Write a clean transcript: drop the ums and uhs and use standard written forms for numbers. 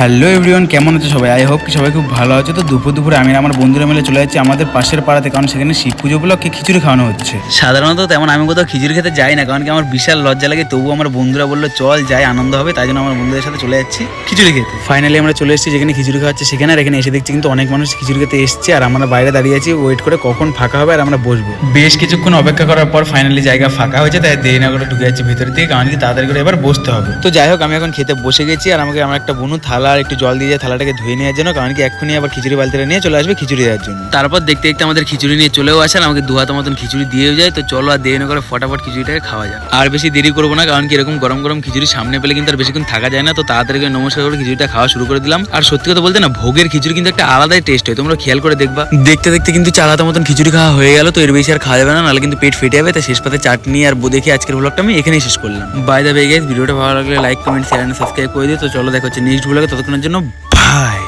Hello everyone, কেমন আছে সবাই? আই হোপ কি সবাই খুব ভালো আছে। তো দুপুরে আমি আর আমার বন্ধুরা মিলে চলে যাচ্ছি আমাদের পাশের পাড়াতে, কারণ সেখানে শিব পুজো উপলক্ষে খিচুড়ি খাওয়ানো হচ্ছে। সাধারণত তেমন আমি কোথাও খিচুড়ি খেতে যাই না, কারণ কি আমার বিশাল লজ্জা লাগে। তবুও আমার বন্ধুরা বললো চল যাই, আনন্দ হবে, তাই জন্য আমার বন্ধুদের সাথে চলে যাচ্ছি খিচুড়ি খেতে। ফাইনালি আমরা চলে এসেছি যেখানে খিচুড়ি খাওয়াচ্ছে সেখানে, আর এখানে এসে দেখছি কিন্তু অনেক মানুষ খিচুড়ি খেতে এসছে, আর আমরা বাইরে দাঁড়িয়ে আছি ওয়েট করে কখন ফাঁকা হবে আর আমরা বসবো। বেশ কিছুক্ষণ অপেক্ষা করার পর ফাইনালি জায়গা ফাঁকা হয়েছে, তাই দেরি না করে ঢুকে যাচ্ছি ভিতর থেকে, কারণ কি তাড়াতাড়ি করে এবার বসতে হবে। তো যাই হোক, আমি এখন খেতে বসে গেছি, আর আমাকে আমার একটা বনু থালা আর একটু জল দিয়ে যায় থালাটাকে ধুয়ে নেওয়ার জন্য, কারণ কি এক্ষুনি আবার খিচুড়ি বালতিটা নিয়ে চলে আসবে খিচুড়ি দেওয়ার জন্য। তারপর দেখতে দেখতে আমাদের খিচুড়ি নিয়ে চলেও আসে, আর আমাকে দু হাতের মতন খিচুড়ি দিয়েও যায়। তো চলো আর দেরি না করে ফটাফট খিচুড়িটাকে খাওয়া যায়। আর বেশি দেরি করবো না, কারণ কি এরকম গরম গরম খিচুড়ি সামনে পেলে কিন্তু আর বেশিক্ষণ থাকা যায় না। তো তাড়াতাড়ি করে নমস্কার করে খিচুড়িটা খাওয়া শুরু করে দিলাম। আর সত্যি কথা বলতে না, ভোগের খিচুড়ি কিন্তু একটা আলাদাই টেস্ট হয়, তোমরা খেয়াল করে দেখবা। দেখতে দেখতে কিন্তু 4 হাতের মতন খিচুড়ি খাওয়া হয়ে গেল। তো এর বেশি আর খাওয়া যাবে না, নাহলে কিন্তু পেট ফেটে যাবে। তাই শেষ পাতে চাটনি আর দেখে আজকের ব্লগটা আমি এখানেই শেষ করলাম। বাই দ্য ওয়ে গাইস, ভিডিওটা ভালো লাগলে like comment share and subscribe করে দিও। তো চলো দেখা হচ্ছে নেক্সট ব্লগে, ততক্ষণের জন্য বাই।